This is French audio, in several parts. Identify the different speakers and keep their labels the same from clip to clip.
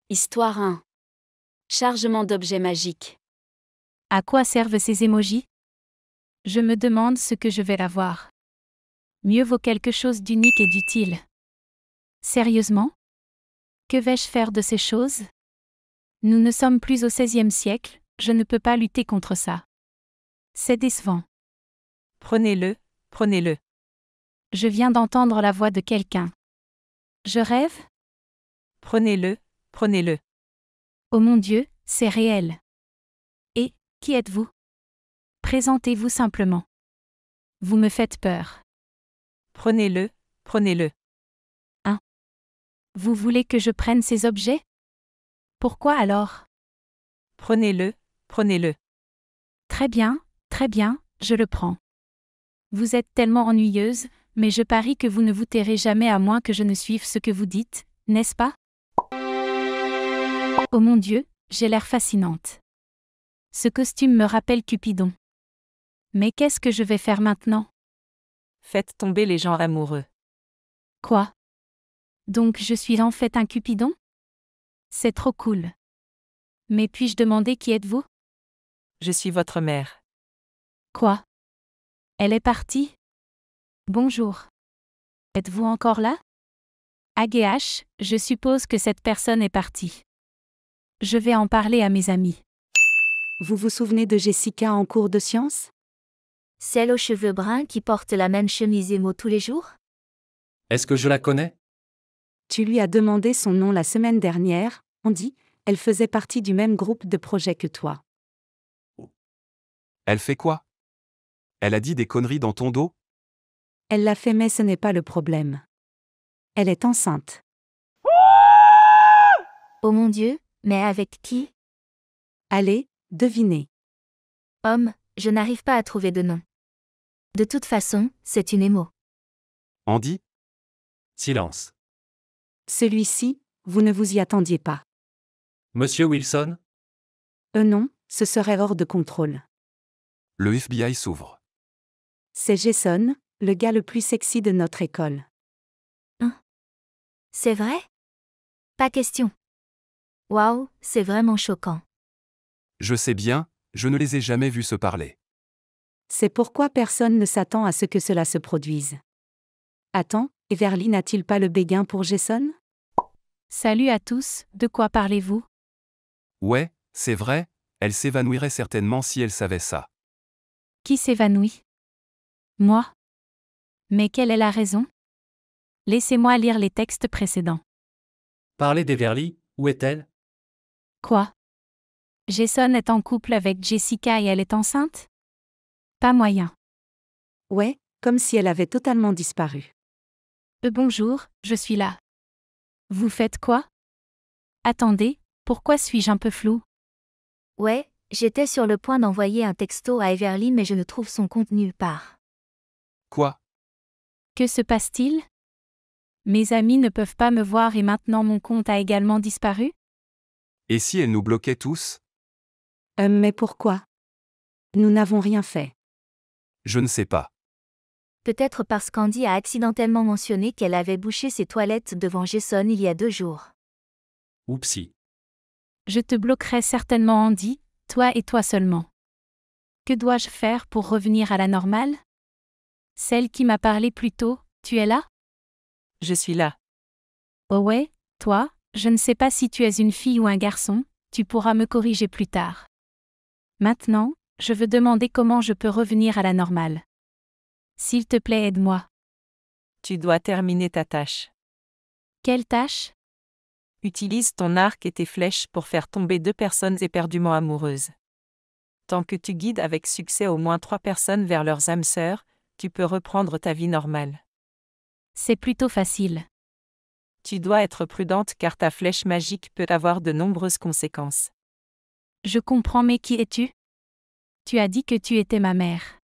Speaker 1: Histoire 1. Chargement d'objets magiques.
Speaker 2: À quoi servent ces émojis? Je me demande ce que je vais avoir. Mieux vaut quelque chose d'unique et d'utile. Sérieusement? Que vais-je faire de ces choses? Nous ne sommes plus au XVIe siècle, je ne peux pas lutter contre ça. C'est décevant.
Speaker 3: Prenez-le, prenez-le.
Speaker 2: Je viens d'entendre la voix de quelqu'un. Je rêve?
Speaker 3: Prenez-le, prenez-le.
Speaker 2: Oh mon Dieu, c'est réel. Et, qui êtes-vous? Présentez-vous simplement. Vous me faites peur.
Speaker 3: Prenez-le, prenez-le.
Speaker 2: Vous voulez que je prenne ces objets? Pourquoi alors?
Speaker 3: Prenez-le, prenez-le.
Speaker 2: Très bien, je le prends. Vous êtes tellement ennuyeuse, mais je parie que vous ne vous tairez jamais à moins que je ne suive ce que vous dites, n'est-ce pas? Oh mon Dieu, j'ai l'air fascinante. Ce costume me rappelle Cupidon. Mais qu'est-ce que je vais faire maintenant?
Speaker 3: Faites tomber les gens amoureux.
Speaker 2: Quoi? Donc je suis en fait un Cupidon? C'est trop cool. Mais puis-je demander qui êtes-vous?
Speaker 3: Je suis votre mère.
Speaker 2: Quoi? Elle est partie? Bonjour. Êtes-vous encore là? AGH, je suppose que cette personne est partie. Je vais en parler à mes amis.
Speaker 4: Vous vous souvenez de Jessica en cours de sciences?
Speaker 5: Celle aux cheveux bruns qui porte la même chemise émo tous les jours?
Speaker 6: Est-ce que je la connais?
Speaker 4: Tu lui as demandé son nom la semaine dernière, on dit, elle faisait partie du même groupe de projet que toi.
Speaker 7: Elle fait quoi? Elle a dit des conneries dans ton dos?
Speaker 4: Elle l'a fait mais ce n'est pas le problème. Elle est enceinte.
Speaker 5: Oh mon Dieu, mais avec qui?
Speaker 4: Allez, devinez.
Speaker 5: Homme, je n'arrive pas à trouver de nom. De toute façon, c'est une émo.
Speaker 7: Andy?
Speaker 6: Silence.
Speaker 4: Celui-ci, vous ne vous y attendiez pas.
Speaker 6: Monsieur Wilson?
Speaker 4: Non, ce serait hors de contrôle.
Speaker 7: Le FBI s'ouvre.
Speaker 4: C'est Jason, le gars le plus sexy de notre école.
Speaker 5: C'est vrai? Pas question. Waouh, c'est vraiment choquant.
Speaker 7: Je sais bien, je ne les ai jamais vus se parler.
Speaker 4: C'est pourquoi personne ne s'attend à ce que cela se produise. Attends, Everly n'a-t-il pas le béguin pour Jason?
Speaker 2: Salut à tous, de quoi parlez-vous?
Speaker 7: Ouais, c'est vrai, elle s'évanouirait certainement si elle savait ça.
Speaker 2: Qui s'évanouit? Moi? Mais quelle est la raison? Laissez-moi lire les textes précédents.
Speaker 6: Parlez d'Everly, où est-elle?
Speaker 2: Quoi? Jason est en couple avec Jessica et elle est enceinte? Pas moyen.
Speaker 4: Ouais, comme si elle avait totalement disparu.
Speaker 2: Bonjour, je suis là. Vous faites quoi? Attendez, pourquoi suis-je un peu flou?
Speaker 5: Ouais, j'étais sur le point d'envoyer un texto à Everly mais je ne trouve son compte nulle part.
Speaker 7: Quoi?
Speaker 2: Que se passe-t-il? Mes amis ne peuvent pas me voir et maintenant mon compte a également disparu?
Speaker 7: Et si elle nous bloquait tous?
Speaker 4: Mais pourquoi? Nous n'avons rien fait.
Speaker 7: Je ne sais pas.
Speaker 5: Peut-être parce qu'Andy a accidentellement mentionné qu'elle avait bouché ses toilettes devant Jason il y a 2 jours.
Speaker 6: Oupsie.
Speaker 2: Je te bloquerai certainement Andy, toi et toi seulement. Que dois-je faire pour revenir à la normale? Celle qui m'a parlé plus tôt, tu es là?
Speaker 3: Je suis là.
Speaker 2: Oh ouais, toi, je ne sais pas si tu es une fille ou un garçon, tu pourras me corriger plus tard. Maintenant, je veux demander comment je peux revenir à la normale. S'il te plaît, aide-moi.
Speaker 3: Tu dois terminer ta tâche.
Speaker 2: Quelle tâche?
Speaker 3: Utilise ton arc et tes flèches pour faire tomber 2 personnes éperdument amoureuses. Tant que tu guides avec succès au moins 3 personnes vers leurs âmes sœurs, tu peux reprendre ta vie normale.
Speaker 2: C'est plutôt facile.
Speaker 3: Tu dois être prudente car ta flèche magique peut avoir de nombreuses conséquences.
Speaker 2: Je comprends mais qui es-tu? Tu as dit que tu étais ma mère.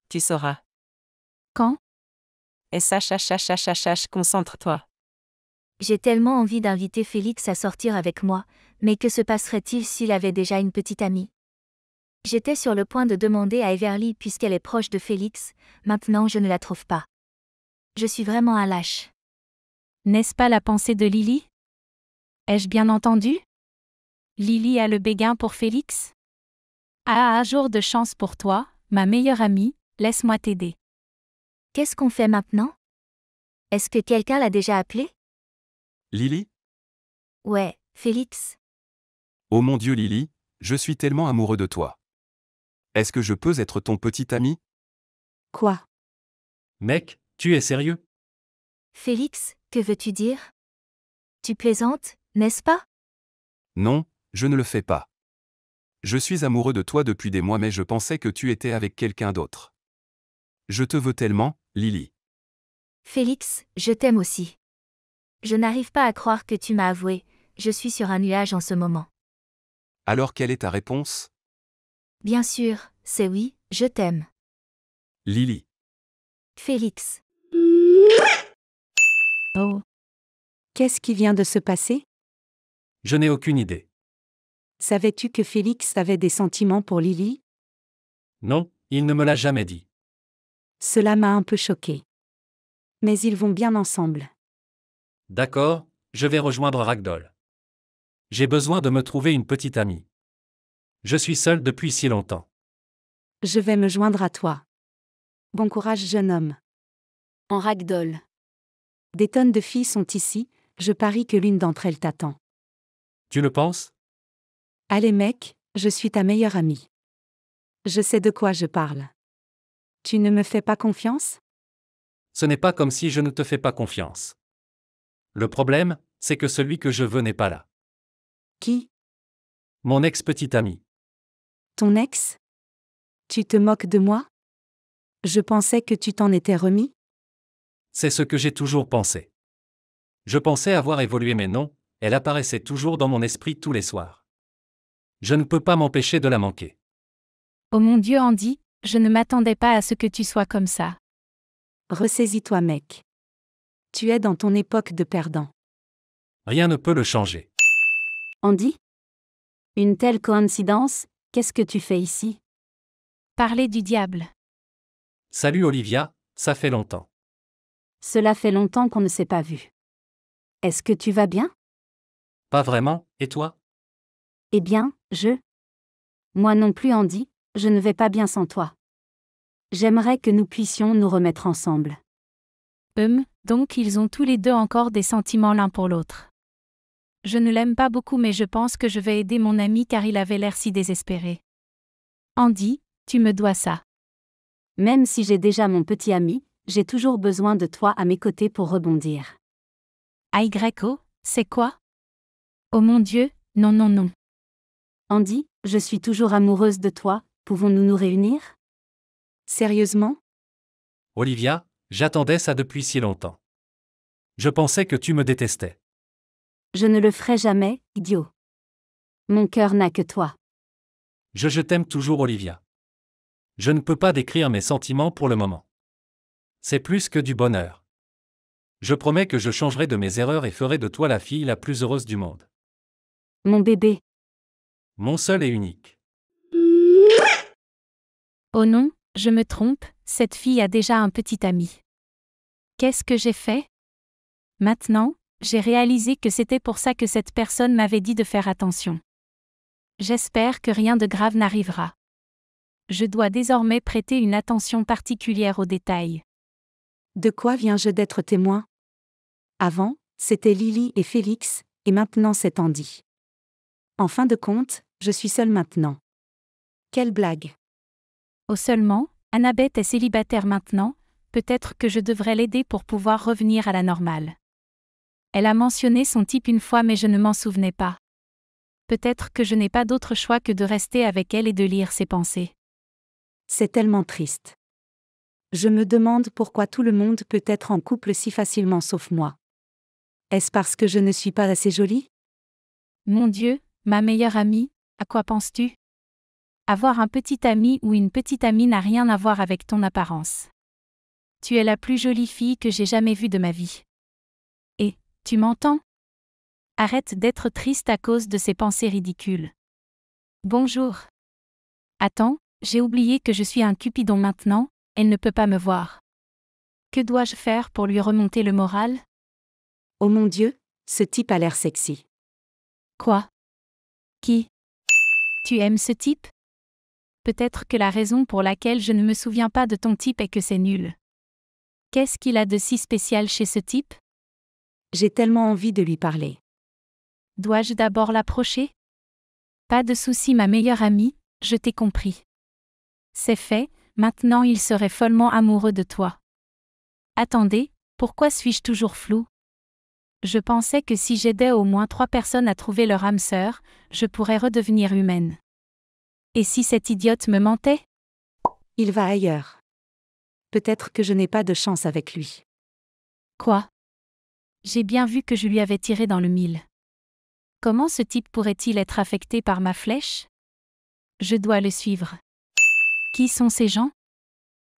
Speaker 3: Tu sauras.
Speaker 2: Quand?
Speaker 3: Concentre-toi.
Speaker 5: J'ai tellement envie d'inviter Félix à sortir avec moi, mais que se passerait-il s'il avait déjà une petite amie? J'étais sur le point de demander à Everly puisqu'elle est proche de Félix, maintenant je ne la trouve pas. Je suis vraiment un lâche.
Speaker 2: N'est-ce pas la pensée de Lily? Ai-je bien entendu? Lily a le béguin pour Félix? Ah, jour de chance pour toi, ma meilleure amie, laisse-moi t'aider.
Speaker 5: Qu'est-ce qu'on fait maintenant? Est-ce que quelqu'un l'a déjà appelé?
Speaker 7: Lily?
Speaker 5: Ouais, Félix.
Speaker 7: Oh mon Dieu Lily, je suis tellement amoureux de toi. Est-ce que je peux être ton petit ami?
Speaker 4: Quoi?
Speaker 6: Mec, tu es sérieux?
Speaker 5: Félix, que veux-tu dire? Tu plaisantes, n'est-ce pas?
Speaker 7: Non, je ne le fais pas. Je suis amoureux de toi depuis des mois mais je pensais que tu étais avec quelqu'un d'autre. Je te veux tellement, Lily.
Speaker 5: Félix, je t'aime aussi. Je n'arrive pas à croire que tu m'as avoué, je suis sur un nuage en ce moment.
Speaker 7: Alors quelle est ta réponse?
Speaker 5: Bien sûr, c'est oui, je t'aime.
Speaker 7: Lily.
Speaker 5: Félix.
Speaker 2: Oh,
Speaker 4: Qu'est-ce qui vient de se passer?
Speaker 6: Je n'ai aucune idée.
Speaker 4: Savais-tu que Félix avait des sentiments pour Lily?
Speaker 6: Non, il ne me l'a jamais dit.
Speaker 4: Cela m'a un peu choqué. Mais ils vont bien ensemble.
Speaker 6: D'accord, je vais rejoindre Ragdoll. J'ai besoin de me trouver une petite amie. Je suis seul depuis si longtemps.
Speaker 4: Je vais me joindre à toi. Bon courage, jeune homme.
Speaker 1: En ragdoll.
Speaker 4: Des tonnes de filles sont ici, je parie que l'une d'entre elles t'attend.
Speaker 6: Tu le penses?
Speaker 4: Allez mec, je suis ta meilleure amie. Je sais de quoi je parle. Tu ne me fais pas confiance?
Speaker 6: Ce n'est pas comme si je ne te fais pas confiance. Le problème, c'est que celui que je veux n'est pas là.
Speaker 4: Qui?
Speaker 6: Mon ex-petite amie.
Speaker 4: Ton ex? Tu te moques de moi? Je pensais que tu t'en étais remis?
Speaker 6: C'est ce que j'ai toujours pensé. Je pensais avoir évolué mais non, elle apparaissait toujours dans mon esprit tous les soirs. Je ne peux pas m'empêcher de la manquer.
Speaker 2: oh mon Dieu Andy, je ne m'attendais pas à ce que tu sois comme ça.
Speaker 4: Ressaisis-toi mec. Tu es dans ton époque de perdant.
Speaker 6: Rien ne peut le changer.
Speaker 1: Andy? Une telle coïncidence, qu'est-ce que tu fais ici?
Speaker 2: Parler du diable.
Speaker 6: Salut Olivia, ça fait longtemps.
Speaker 1: Cela fait longtemps qu'on ne s'est pas vu. Est-ce que tu vas bien?
Speaker 6: Pas vraiment, et toi?
Speaker 1: Eh bien, Moi non plus Andy, je ne vais pas bien sans toi. J'aimerais que nous puissions nous remettre ensemble.
Speaker 2: Donc ils ont tous les deux encore des sentiments l'un pour l'autre. Je ne l'aime pas beaucoup mais je pense que je vais aider mon ami car il avait l'air si désespéré. Andy, tu me dois ça.
Speaker 1: Même si j'ai déjà mon petit ami, j'ai toujours besoin de toi à mes côtés pour rebondir.
Speaker 2: AYO, c'est quoi? Oh mon Dieu, non non non.
Speaker 1: Andy, je suis toujours amoureuse de toi, pouvons-nous nous réunir?
Speaker 4: Sérieusement?
Speaker 6: Olivia, j'attendais ça depuis si longtemps. Je pensais que tu me détestais.
Speaker 1: Je ne le ferai jamais, idiot. Mon cœur n'a que toi.
Speaker 6: Je t'aime toujours Olivia. Je ne peux pas décrire mes sentiments pour le moment. C'est plus que du bonheur. Je promets que je changerai de mes erreurs et ferai de toi la fille la plus heureuse du monde.
Speaker 1: Mon bébé.
Speaker 6: Mon seul et unique.
Speaker 2: Oh non, je me trompe, cette fille a déjà un petit ami. Qu'est-ce que j'ai fait? Maintenant, j'ai réalisé que c'était pour ça que cette personne m'avait dit de faire attention. J'espère que rien de grave n'arrivera. Je dois désormais prêter une attention particulière aux détails.
Speaker 4: De quoi viens-je d'être témoin? Avant, c'était Lily et Félix, et maintenant c'est Andy. En fin de compte, je suis seule maintenant. Quelle blague!
Speaker 2: Oh seulement, Annabeth est célibataire maintenant, peut-être que je devrais l'aider pour pouvoir revenir à la normale. Elle a mentionné son type une fois mais je ne m'en souvenais pas. Peut-être que je n'ai pas d'autre choix que de rester avec elle et de lire ses pensées.
Speaker 4: C'est tellement triste. Je me demande pourquoi tout le monde peut être en couple si facilement sauf moi. Est-ce parce que je ne suis pas assez jolie?
Speaker 2: Mon Dieu, ma meilleure amie, à quoi penses-tu? Avoir un petit ami ou une petite amie n'a rien à voir avec ton apparence. Tu es la plus jolie fille que j'ai jamais vue de ma vie. Et, tu m'entends? Arrête d'être triste à cause de ces pensées ridicules. Bonjour. Attends, j'ai oublié que je suis un Cupidon maintenant, elle ne peut pas me voir. Que dois-je faire pour lui remonter le moral?
Speaker 4: Oh mon Dieu, ce type a l'air sexy.
Speaker 2: Quoi? Qui? Tu aimes ce type? Peut-être que la raison pour laquelle je ne me souviens pas de ton type est que c'est nul. Qu'est-ce qu'il a de si spécial chez ce type?
Speaker 4: J'ai tellement envie de lui parler.
Speaker 2: Dois-je d'abord l'approcher? Pas de souci, ma meilleure amie, je t'ai compris. C'est fait, maintenant il serait follement amoureux de toi. Attendez, pourquoi suis-je toujours floue? Je pensais que si j'aidais au moins 3 personnes à trouver leur âme sœur, je pourrais redevenir humaine. Et si cette idiote me mentait?
Speaker 4: Il va ailleurs. Peut-être que je n'ai pas de chance avec lui.
Speaker 2: Quoi? J'ai bien vu que je lui avais tiré dans le mille. Comment ce type pourrait-il être affecté par ma flèche? Je dois le suivre. Qui sont ces gens?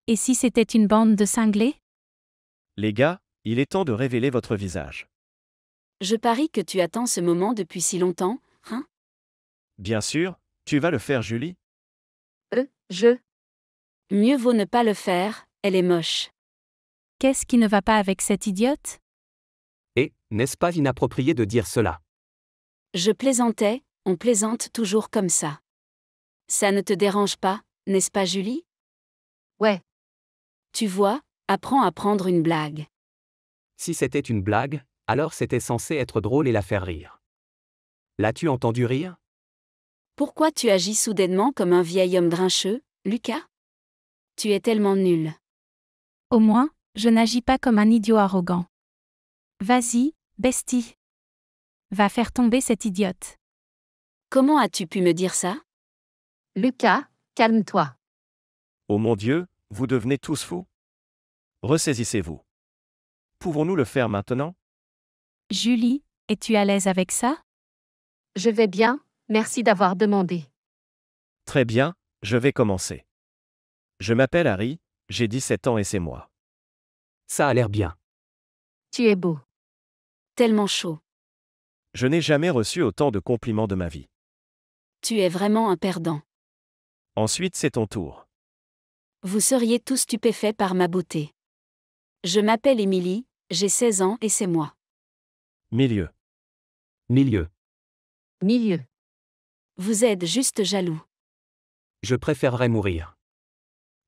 Speaker 2: Et si c'était une bande de cinglés?
Speaker 8: Les gars, il est temps de révéler votre visage.
Speaker 1: Je parie que tu attends ce moment depuis si longtemps, hein?
Speaker 8: Bien sûr, tu vas le faire, Julie.
Speaker 1: Mieux vaut ne pas le faire, elle est moche.
Speaker 2: Qu'est-ce qui ne va pas avec cette idiote?
Speaker 9: Et, n'est-ce pas inapproprié de dire cela?
Speaker 1: Je plaisantais, on plaisante toujours comme ça. Ça ne te dérange pas, n'est-ce pas Julie?
Speaker 10: Ouais.
Speaker 1: Tu vois, apprends à prendre une blague.
Speaker 9: Si c'était une blague, alors c'était censé être drôle et la faire rire. L'as-tu entendu rire?
Speaker 1: Pourquoi tu agis soudainement comme un vieil homme grincheux, Lucas? Tu es tellement nul.
Speaker 2: Au moins, je n'agis pas comme un idiot arrogant. Vas-y, bestie. Va faire tomber cette idiote.
Speaker 1: Comment as-tu pu me dire ça?
Speaker 10: Lucas, calme-toi.
Speaker 8: Oh mon Dieu, vous devenez tous fous. Ressaisissez-vous. Pouvons-nous le faire maintenant?
Speaker 2: Julie, es-tu à l'aise avec ça?
Speaker 10: Je vais bien, merci d'avoir demandé.
Speaker 8: Très bien, je vais commencer. Je m'appelle Harry, j'ai 17 ans et c'est moi.
Speaker 9: Ça a l'air bien.
Speaker 10: Tu es beau.
Speaker 1: Tellement chaud.
Speaker 8: Je n'ai jamais reçu autant de compliments de ma vie.
Speaker 1: Tu es vraiment un perdant.
Speaker 8: Ensuite, c'est ton tour.
Speaker 1: Vous seriez tous stupéfaits par ma beauté. Je m'appelle Émilie, j'ai 16 ans et c'est moi.
Speaker 8: Milieu.
Speaker 9: Milieu.
Speaker 10: Milieu.
Speaker 1: Vous êtes juste jaloux.
Speaker 9: Je préférerais mourir.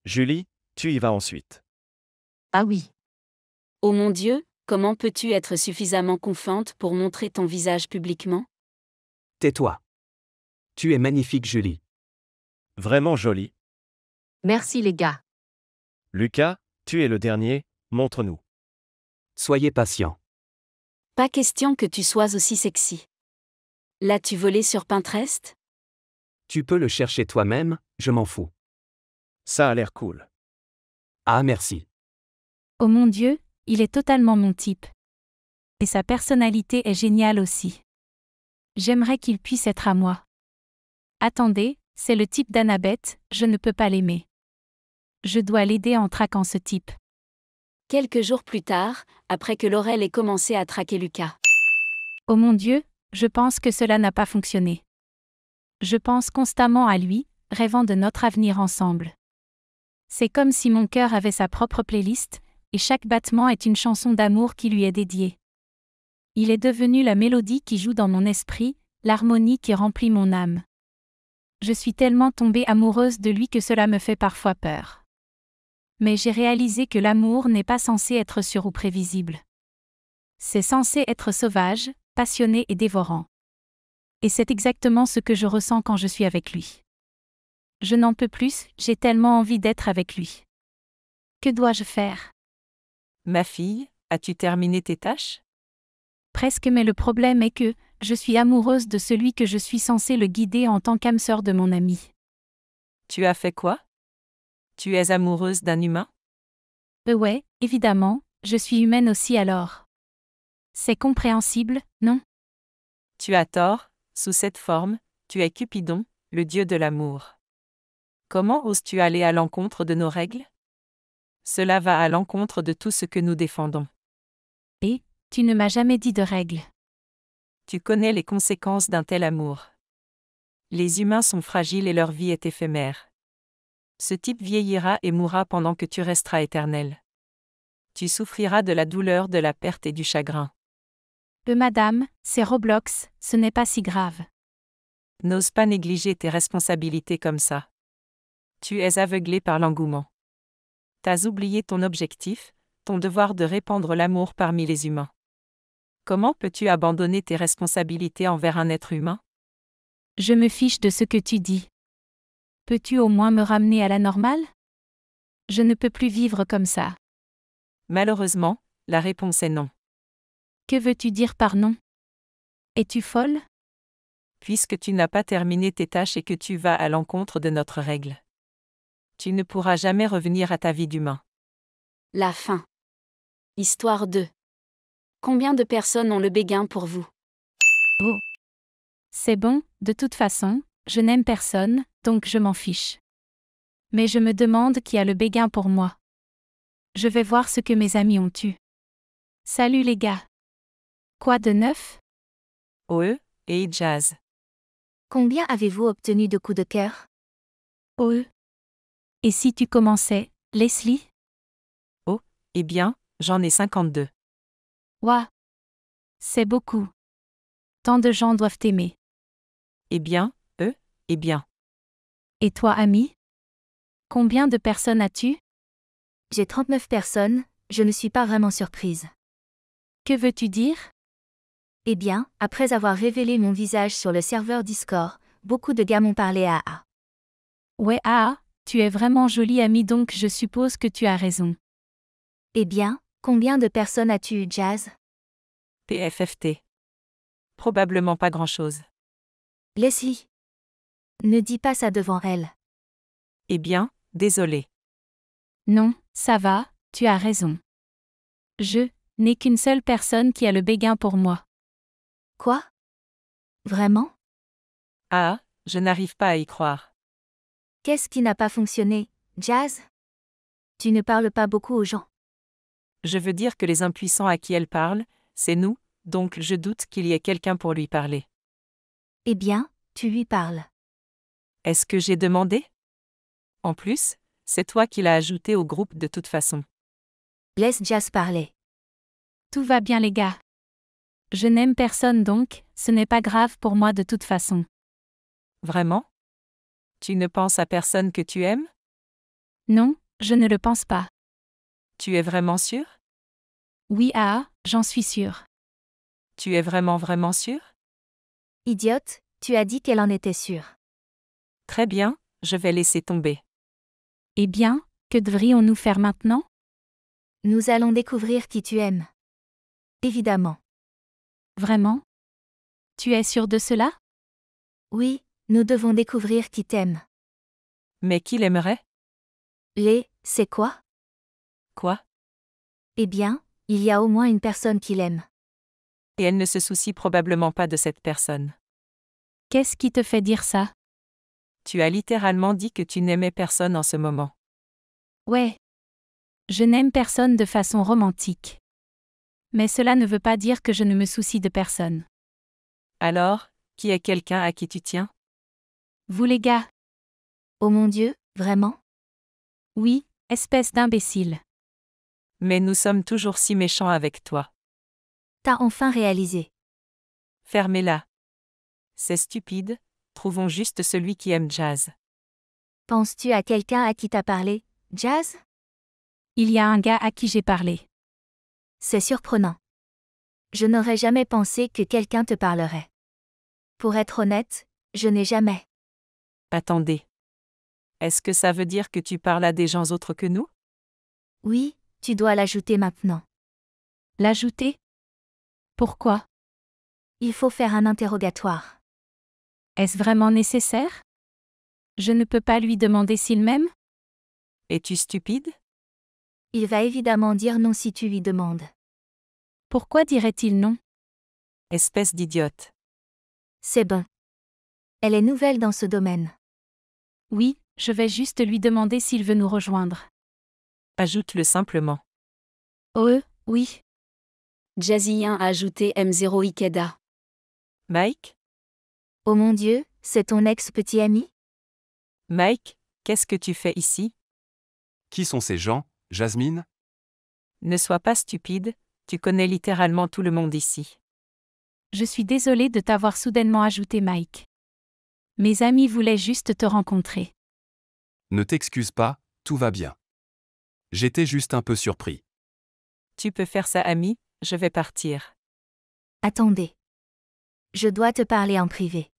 Speaker 8: Julie, tu y vas ensuite.
Speaker 10: Ah oui.
Speaker 1: Oh mon Dieu, comment peux-tu être suffisamment confiante pour montrer ton visage publiquement?
Speaker 9: Tais-toi. Tu es magnifique, Julie.
Speaker 8: Vraiment joli.
Speaker 10: Merci les gars.
Speaker 8: Lucas, tu es le dernier, montre-nous.
Speaker 9: Soyez patient.
Speaker 1: Pas question que tu sois aussi sexy. L'as-tu volé sur Pinterest?
Speaker 9: Tu peux le chercher toi-même, je m'en fous.
Speaker 8: Ça a l'air cool.
Speaker 9: Ah merci.
Speaker 2: Oh mon Dieu, il est totalement mon type. Et sa personnalité est géniale aussi. J'aimerais qu'il puisse être à moi. Attendez, c'est le type d'Annabeth, je ne peux pas l'aimer. Je dois l'aider en traquant ce type.
Speaker 1: Quelques jours plus tard, après que Laurel ait commencé à traquer Lucas.
Speaker 2: Oh mon Dieu, je pense que cela n'a pas fonctionné. Je pense constamment à lui, rêvant de notre avenir ensemble. C'est comme si mon cœur avait sa propre playlist, et chaque battement est une chanson d'amour qui lui est dédiée. Il est devenu la mélodie qui joue dans mon esprit, l'harmonie qui remplit mon âme. Je suis tellement tombée amoureuse de lui que cela me fait parfois peur. Mais j'ai réalisé que l'amour n'est pas censé être sûr ou prévisible. C'est censé être sauvage, passionné et dévorant. Et c'est exactement ce que je ressens quand je suis avec lui. Je n'en peux plus, j'ai tellement envie d'être avec lui. Que dois-je faire?
Speaker 3: Ma fille, as-tu terminé tes tâches?
Speaker 2: Presque, mais le problème est que, je suis amoureuse de celui que je suis censée le guider en tant qu'âme sœur de mon ami.
Speaker 3: Tu as fait quoi? Tu es amoureuse d'un humain?
Speaker 2: Ouais, évidemment, je suis humaine aussi alors. C'est compréhensible, non?
Speaker 3: Tu as tort, sous cette forme, tu es Cupidon, le dieu de l'amour. Comment oses-tu aller à l'encontre de nos règles? Cela va à l'encontre de tout ce que nous défendons.
Speaker 2: Et, tu ne m'as jamais dit de règles.
Speaker 3: Tu connais les conséquences d'un tel amour. Les humains sont fragiles et leur vie est éphémère. Ce type vieillira et mourra pendant que tu resteras éternel. Tu souffriras de la douleur de la perte et du chagrin.
Speaker 2: Madame, c'est Roblox, ce n'est pas si grave.
Speaker 3: N'ose pas négliger tes responsabilités comme ça. Tu es aveuglé par l'engouement. T'as oublié ton objectif, ton devoir de répandre l'amour parmi les humains. Comment peux-tu abandonner tes responsabilités envers un être humain?
Speaker 2: Je me fiche de ce que tu dis. Peux-tu au moins me ramener à la normale? Je ne peux plus vivre comme ça.
Speaker 3: Malheureusement, la réponse est non.
Speaker 2: Que veux-tu dire par non? Es-tu folle?
Speaker 3: Puisque tu n'as pas terminé tes tâches et que tu vas à l'encontre de notre règle. Tu ne pourras jamais revenir à ta vie d'humain.
Speaker 1: La fin. Histoire 2. Combien de personnes ont le béguin pour vous?
Speaker 2: Oh. C'est bon, de toute façon, je n'aime personne, donc je m'en fiche. Mais je me demande qui a le béguin pour moi. Je vais voir ce que mes amis ont eu. Salut les gars. Quoi de neuf?
Speaker 3: OE, et Jazz.
Speaker 5: Combien avez-vous obtenu de coups de cœur?
Speaker 2: Oh. Et si tu commençais, Leslie?
Speaker 3: Oh, eh bien, j'en ai 52.
Speaker 2: Ouah. C'est beaucoup. Tant de gens doivent t'aimer.
Speaker 3: Eh bien, eh bien.
Speaker 2: Et toi, ami? Combien de personnes as-tu?
Speaker 5: J'ai 39 personnes, je ne suis pas vraiment surprise.
Speaker 2: Que veux-tu dire?
Speaker 5: Eh bien, après avoir révélé mon visage sur le serveur Discord, beaucoup de gars m'ont parlé à A.
Speaker 2: Ouais, tu es vraiment jolie amie donc je suppose que tu as raison.
Speaker 5: Eh bien, combien de personnes as-tu eu, Jazz?
Speaker 3: PFFT. Probablement pas grand-chose.
Speaker 5: Leslie. Ne dis pas ça devant elle.
Speaker 3: Eh bien, désolé.
Speaker 2: Non, ça va, tu as raison. Je n'ai qu'une seule personne qui a le béguin pour moi.
Speaker 5: Quoi? Vraiment?
Speaker 3: Ah, je n'arrive pas à y croire.
Speaker 5: Qu'est-ce qui n'a pas fonctionné, Jazz? Tu ne parles pas beaucoup aux gens.
Speaker 3: Je veux dire que les impuissants à qui elle parle, c'est nous, donc je doute qu'il y ait quelqu'un pour lui parler.
Speaker 5: Eh bien, tu lui parles.
Speaker 3: Est-ce que j'ai demandé? En plus, c'est toi qui l'as ajouté au groupe de toute façon.
Speaker 5: Laisse Jazz parler.
Speaker 2: Tout va bien les gars. Je n'aime personne donc, ce n'est pas grave pour moi de toute façon.
Speaker 3: Vraiment? Tu ne penses à personne que tu aimes?
Speaker 2: Non, je ne le pense pas.
Speaker 3: Tu es vraiment sûr?
Speaker 2: Oui, j'en suis sûre.
Speaker 3: Tu es vraiment sûr?
Speaker 5: Idiote, tu as dit qu'elle en était sûre.
Speaker 3: Très bien, je vais laisser tomber.
Speaker 2: Eh bien, que devrions-nous faire maintenant?
Speaker 5: Nous allons découvrir qui tu aimes. Évidemment.
Speaker 2: Vraiment? Tu es sûre de cela?
Speaker 5: Oui, nous devons découvrir qui t'aime.
Speaker 3: Mais qui l'aimerait?
Speaker 5: C'est quoi?
Speaker 3: Quoi?
Speaker 5: Eh bien, il y a au moins une personne qui l'aime.
Speaker 3: Et elle ne se soucie probablement pas de cette personne.
Speaker 2: Qu'est-ce qui te fait dire ça?
Speaker 3: Tu as littéralement dit que tu n'aimais personne en ce moment.
Speaker 2: Ouais. Je n'aime personne de façon romantique. Mais cela ne veut pas dire que je ne me soucie de personne.
Speaker 3: Alors, qui est quelqu'un à qui tu tiens?
Speaker 2: Vous les gars?
Speaker 5: Oh mon Dieu, vraiment?
Speaker 2: Oui, espèce d'imbécile.
Speaker 3: Mais nous sommes toujours si méchants avec toi.
Speaker 5: T'as enfin réalisé.
Speaker 3: Fermez-la. C'est stupide, trouvons juste celui qui aime Jazz.
Speaker 5: Penses-tu à quelqu'un à qui t'as parlé, Jazz?
Speaker 2: Il y a un gars à qui j'ai parlé.
Speaker 5: C'est surprenant. Je n'aurais jamais pensé que quelqu'un te parlerait. Pour être honnête, je n'ai jamais.
Speaker 3: Attendez. Est-ce que ça veut dire que tu parles à des gens autres que nous?
Speaker 5: Oui, tu dois l'ajouter maintenant.
Speaker 2: L'ajouter? Pourquoi?
Speaker 5: Il faut faire un interrogatoire.
Speaker 2: Est-ce vraiment nécessaire? Je ne peux pas lui demander s'il m'aime?
Speaker 3: Es-tu stupide?
Speaker 5: Il va évidemment dire non si tu lui demandes.
Speaker 2: Pourquoi dirait-il non?
Speaker 3: Espèce d'idiote.
Speaker 5: C'est bon. Elle est nouvelle dans ce domaine.
Speaker 2: Oui, je vais juste lui demander s'il veut nous rejoindre.
Speaker 3: Ajoute-le simplement.
Speaker 2: Oh, oui.
Speaker 1: Jazzy 1 a ajouté M0 Ikeda.
Speaker 3: Mike?
Speaker 5: Oh mon Dieu, c'est ton ex-petit ami?
Speaker 3: Mike, qu'est-ce que tu fais ici?
Speaker 7: Qui sont ces gens, Jasmine?
Speaker 3: Ne sois pas stupide, tu connais littéralement tout le monde ici.
Speaker 2: Je suis désolée de t'avoir soudainement ajouté Mike. Mes amis voulaient juste te rencontrer.
Speaker 7: Ne t'excuse pas, tout va bien. J'étais juste un peu surpris.
Speaker 3: Tu peux faire ça, Ami, je vais partir.
Speaker 5: Attendez. Je dois te parler en privé.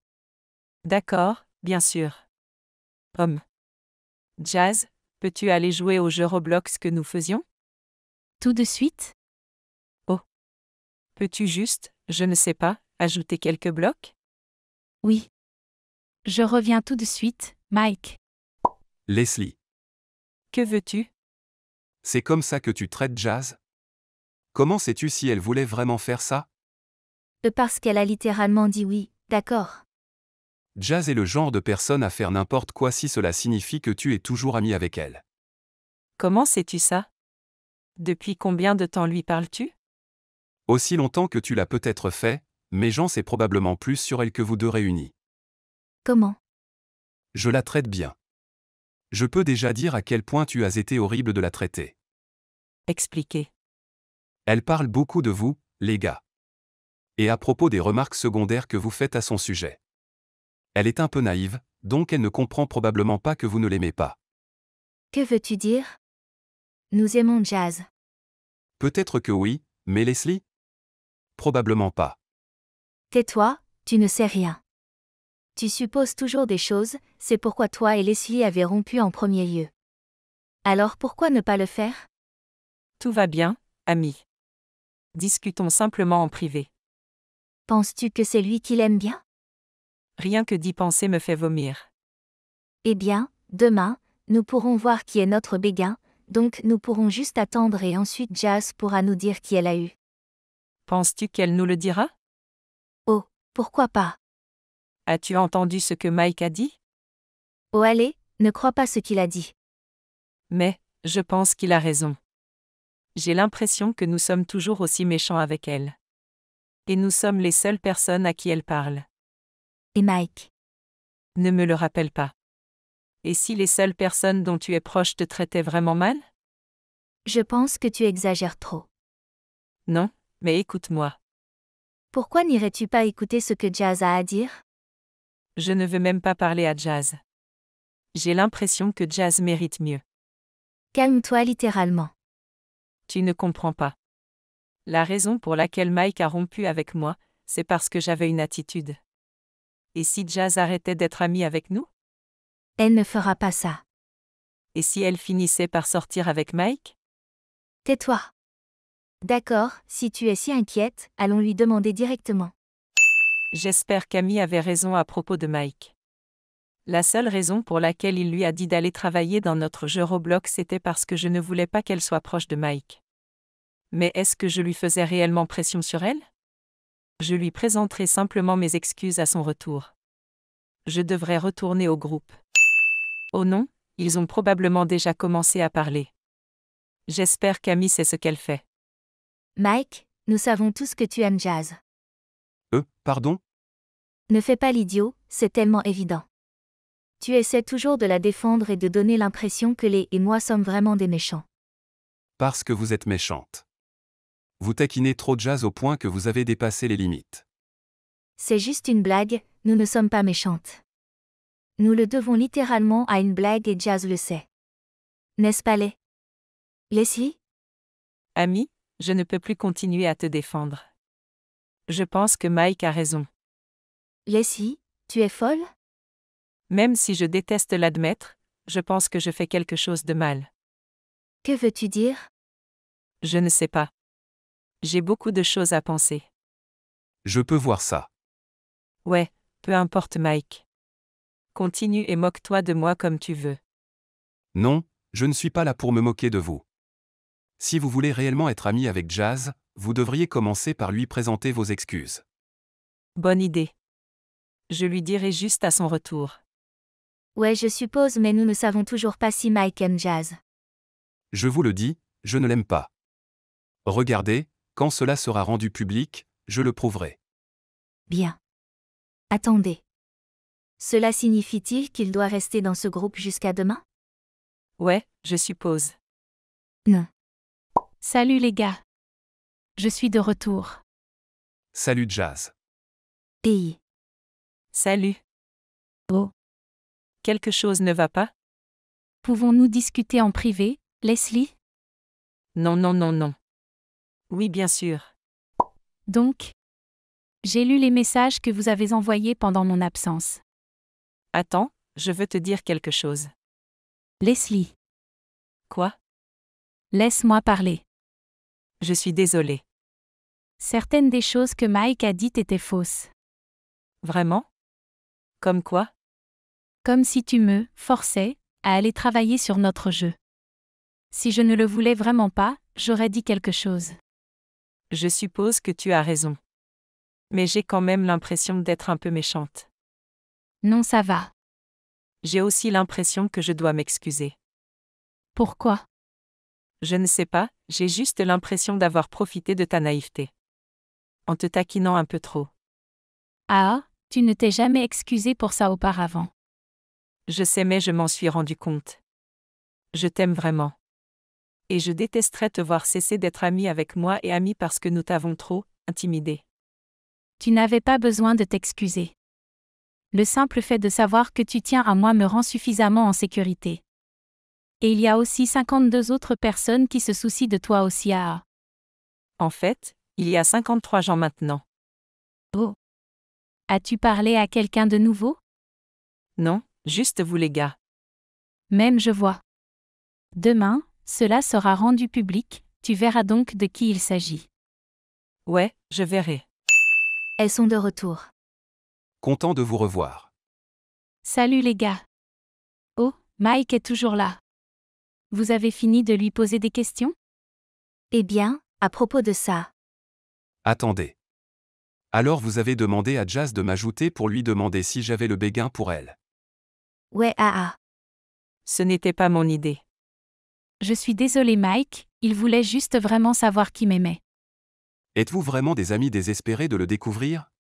Speaker 3: D'accord, bien sûr. Jazz, peux-tu aller jouer au jeu Roblox que nous faisions?
Speaker 2: Tout de suite?
Speaker 3: Peux-tu juste, je ne sais pas, ajouter quelques blocs?
Speaker 2: Oui. Je reviens tout de suite, Mike.
Speaker 7: Leslie,
Speaker 3: Que veux-tu?
Speaker 7: c'est comme ça que tu traites Jazz? Comment sais-tu si elle voulait vraiment faire ça?
Speaker 5: Parce qu'elle a littéralement dit oui, d'accord.
Speaker 7: Jazz est le genre de personne à faire n'importe quoi si cela signifie que tu es toujours ami avec elle.
Speaker 3: Comment sais-tu ça? Depuis combien de temps lui parles-tu?
Speaker 7: Aussi longtemps que tu l'as peut-être fait, mais j'en sais probablement plus sur elle que vous deux réunis.
Speaker 5: Comment?
Speaker 7: Je la traite bien. Je peux déjà dire à quel point tu as été horrible de la traiter.
Speaker 3: Expliquez.
Speaker 7: Elle parle beaucoup de vous, les gars. Et à propos des remarques secondaires que vous faites à son sujet. Elle est un peu naïve, donc elle ne comprend probablement pas que vous ne l'aimez pas.
Speaker 5: Que veux-tu dire? Nous aimons Jazz.
Speaker 7: Peut-être que oui, mais Leslie? Probablement pas.
Speaker 5: Tais-toi, tu ne sais rien. Tu supposes toujours des choses, c'est pourquoi toi et Leslie avez rompu en premier lieu. Alors pourquoi ne pas le faire?
Speaker 3: Tout va bien, Ami. Discutons simplement en privé.
Speaker 5: Penses-tu que c'est lui qui l'aime bien?
Speaker 3: Rien que d'y penser me fait vomir.
Speaker 5: Eh bien, demain, nous pourrons voir qui est notre béguin, donc nous pourrons juste attendre et ensuite Jazz pourra nous dire qui elle a eu.
Speaker 3: Penses-tu qu'elle nous le dira?
Speaker 5: Oh, pourquoi pas?
Speaker 3: As-tu entendu ce que Mike a dit?
Speaker 5: Oh allez, ne crois pas ce qu'il a dit.
Speaker 3: Mais, je pense qu'il a raison. J'ai l'impression que nous sommes toujours aussi méchants avec elle. Et nous sommes les seules personnes à qui elle parle.
Speaker 5: Et Mike?
Speaker 3: Ne me le rappelle pas. Et si les seules personnes dont tu es proche te traitaient vraiment mal?
Speaker 5: Je pense que tu exagères trop.
Speaker 3: Non, mais écoute-moi.
Speaker 5: Pourquoi n'irais-tu pas écouter ce que Jazz a à dire?
Speaker 3: Je ne veux même pas parler à Jazz. J'ai l'impression que Jazz mérite mieux.
Speaker 5: Calme-toi littéralement.
Speaker 3: Tu ne comprends pas. La raison pour laquelle Mike a rompu avec moi, c'est parce que j'avais une attitude. Et si Jazz arrêtait d'être amie avec nous?
Speaker 5: Elle ne fera pas ça.
Speaker 3: Et si elle finissait par sortir avec Mike?
Speaker 5: Tais-toi. D'accord, si tu es si inquiète, allons lui demander directement.
Speaker 3: J'espère qu'Amy avait raison à propos de Mike. La seule raison pour laquelle il lui a dit d'aller travailler dans notre jeu Roblox c'était parce que je ne voulais pas qu'elle soit proche de Mike. Mais est-ce que je lui faisais réellement pression sur elle? Je lui présenterai simplement mes excuses à son retour. Je devrais retourner au groupe. Oh non, ils ont probablement déjà commencé à parler. J'espère qu'Amy sait ce qu'elle fait.
Speaker 5: Mike, nous savons tous que tu aimes Jazz.
Speaker 7: Pardon?
Speaker 5: Ne fais pas l'idiot, c'est tellement évident. Tu essaies toujours de la défendre et de donner l'impression que les et moi sommes vraiment des méchants.
Speaker 7: Parce que vous êtes méchante. Vous taquinez trop Jazz au point que vous avez dépassé les limites.
Speaker 5: C'est juste une blague, nous ne sommes pas méchantes. Nous le devons littéralement à une blague et Jazz le sait. N'est-ce pas Leslie?
Speaker 3: Amy, je ne peux plus continuer à te défendre. Je pense que Mike a raison.
Speaker 5: Leslie, tu es folle?
Speaker 3: Même si je déteste l'admettre, je pense que je fais quelque chose de mal.
Speaker 5: Que veux-tu dire?
Speaker 3: Je ne sais pas. J'ai beaucoup de choses à penser.
Speaker 7: Je peux voir ça.
Speaker 3: Ouais, peu importe Mike. Continue et moque-toi de moi comme tu veux.
Speaker 7: Non, je ne suis pas là pour me moquer de vous. Si vous voulez réellement être ami avec Jazz, vous devriez commencer par lui présenter vos excuses.
Speaker 3: Bonne idée. Je lui dirai juste à son retour.
Speaker 5: Ouais, je suppose, mais nous ne savons toujours pas si Mike aime Jazz.
Speaker 7: Je vous le dis, je ne l'aime pas. Regardez, quand cela sera rendu public, je le prouverai.
Speaker 5: Bien. Attendez. Cela signifie-t-il qu'il doit rester dans ce groupe jusqu'à demain?
Speaker 3: Ouais, je suppose.
Speaker 5: Non.
Speaker 2: Salut les gars. Je suis de retour.
Speaker 7: Salut Jazz.
Speaker 5: Hey.
Speaker 3: Salut.
Speaker 2: Oh.
Speaker 3: Quelque chose ne va pas?
Speaker 2: Pouvons-nous discuter en privé, Leslie?
Speaker 3: Non, non, non, non. Oui, bien sûr.
Speaker 2: Donc, j'ai lu les messages que vous avez envoyés pendant mon absence.
Speaker 3: Attends, je veux te dire quelque chose.
Speaker 2: Leslie,
Speaker 3: Quoi?
Speaker 2: laisse-moi parler.
Speaker 3: Je suis désolée.
Speaker 2: Certaines des choses que Mike a dites étaient fausses.
Speaker 3: Vraiment? Comme quoi?
Speaker 2: Comme si tu me forçais à aller travailler sur notre jeu. Si je ne le voulais vraiment pas, j'aurais dit quelque chose.
Speaker 3: Je suppose que tu as raison. Mais j'ai quand même l'impression d'être un peu méchante.
Speaker 2: Non, ça va.
Speaker 3: J'ai aussi l'impression que je dois m'excuser.
Speaker 2: Pourquoi?
Speaker 3: Je ne sais pas, j'ai juste l'impression d'avoir profité de ta naïveté. En te taquinant un peu trop.
Speaker 2: Ah, tu ne t'es jamais excusé pour ça auparavant.
Speaker 3: Je sais mais je m'en suis rendu compte. Je t'aime vraiment. Et je détesterais te voir cesser d'être ami avec moi et ami parce que nous t'avons trop intimidé.
Speaker 2: Tu n'avais pas besoin de t'excuser. Le simple fait de savoir que tu tiens à moi me rend suffisamment en sécurité. Et il y a aussi 52 autres personnes qui se soucient de toi aussi à...
Speaker 3: En fait, il y a 53 gens maintenant.
Speaker 2: Oh. As-tu parlé à quelqu'un de nouveau?
Speaker 3: Non, juste vous les gars.
Speaker 2: Même je vois. Demain, cela sera rendu public, tu verras donc de qui il s'agit.
Speaker 3: Ouais, je verrai.
Speaker 5: Elles sont de retour.
Speaker 7: Content de vous revoir.
Speaker 2: Salut les gars. Oh, Mike est toujours là. Vous avez fini de lui poser des questions?
Speaker 5: Eh bien, à propos de ça.
Speaker 7: Attendez. Alors vous avez demandé à Jazz de m'ajouter pour lui demander si j'avais le béguin pour elle.
Speaker 5: Ouais, ah.
Speaker 3: Ce n'était pas mon idée.
Speaker 2: Je suis désolé Mike, il voulait juste vraiment savoir qui m'aimait.
Speaker 7: Êtes-vous vraiment des amis désespérés de le découvrir?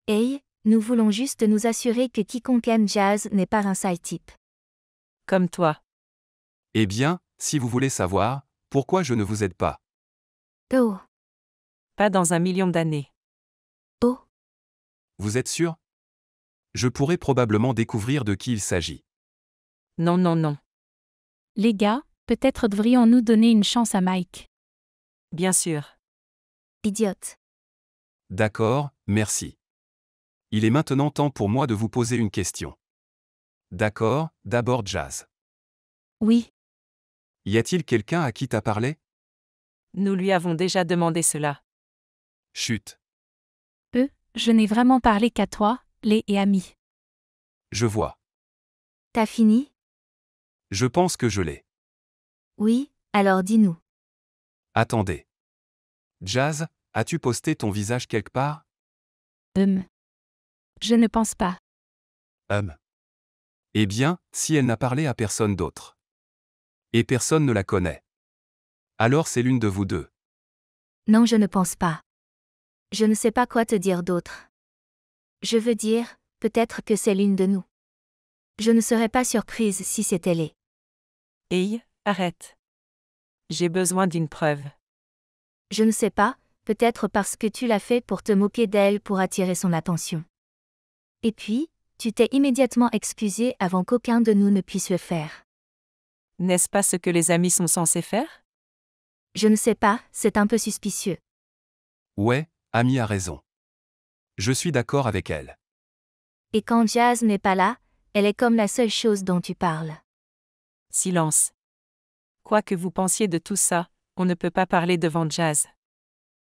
Speaker 5: Hey, nous voulons juste nous assurer que quiconque aime Jazz n'est pas un side type.
Speaker 3: Comme toi.
Speaker 7: Eh bien, si vous voulez savoir, pourquoi je ne vous aide pas?
Speaker 5: Oh.
Speaker 3: Pas dans 1 million d'années.
Speaker 5: Oh.
Speaker 7: Vous êtes sûr? Je pourrais probablement découvrir de qui il s'agit.
Speaker 3: Non, non, non.
Speaker 2: Les gars, peut-être devrions-nous donner une chance à Mike.
Speaker 3: Bien sûr.
Speaker 5: Idiote.
Speaker 7: D'accord, merci. Il est maintenant temps pour moi de vous poser une question. D'accord, d'abord Jazz.
Speaker 2: Oui.
Speaker 7: Y a-t-il quelqu'un à qui t'as parlé?
Speaker 3: Nous lui avons déjà demandé cela.
Speaker 7: Chut.
Speaker 2: Je n'ai vraiment parlé qu'à toi, les et amis.
Speaker 7: Je vois.
Speaker 5: T'as fini?
Speaker 7: Je pense que je l'ai.
Speaker 5: Oui, alors dis-nous.
Speaker 7: Attendez. Jazz, as-tu posté ton visage quelque part?
Speaker 2: Je ne pense pas.
Speaker 7: Eh bien, si elle n'a parlé à personne d'autre. Et personne ne la connaît. Alors c'est l'une de vous deux.
Speaker 5: Non, je ne pense pas. Je ne sais pas quoi te dire d'autre. Je veux dire, peut-être que c'est l'une de nous. Je ne serais pas surprise si c'était les.
Speaker 3: Hey, arrête. J'ai besoin d'une preuve.
Speaker 5: Je ne sais pas, peut-être parce que tu l'as fait pour te moquer d'elle pour attirer son attention. Et puis, tu t'es immédiatement excusé avant qu'aucun de nous ne puisse le faire.
Speaker 3: N'est-ce pas ce que les amis sont censés faire?
Speaker 5: Je ne sais pas, c'est un peu suspicieux.
Speaker 7: Ouais, Amy a raison. Je suis d'accord avec elle.
Speaker 5: Et quand Jazz n'est pas là, elle est comme la seule chose dont tu parles.
Speaker 3: Silence. Quoi que vous pensiez de tout ça, on ne peut pas parler devant Jazz.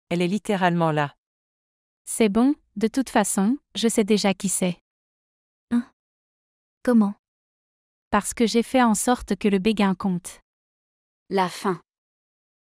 Speaker 3: Elle est littéralement là.
Speaker 2: C'est bon, de toute façon, je sais déjà qui c'est.
Speaker 5: Comment?
Speaker 2: Parce que j'ai fait en sorte que le béguin compte.
Speaker 1: La fin.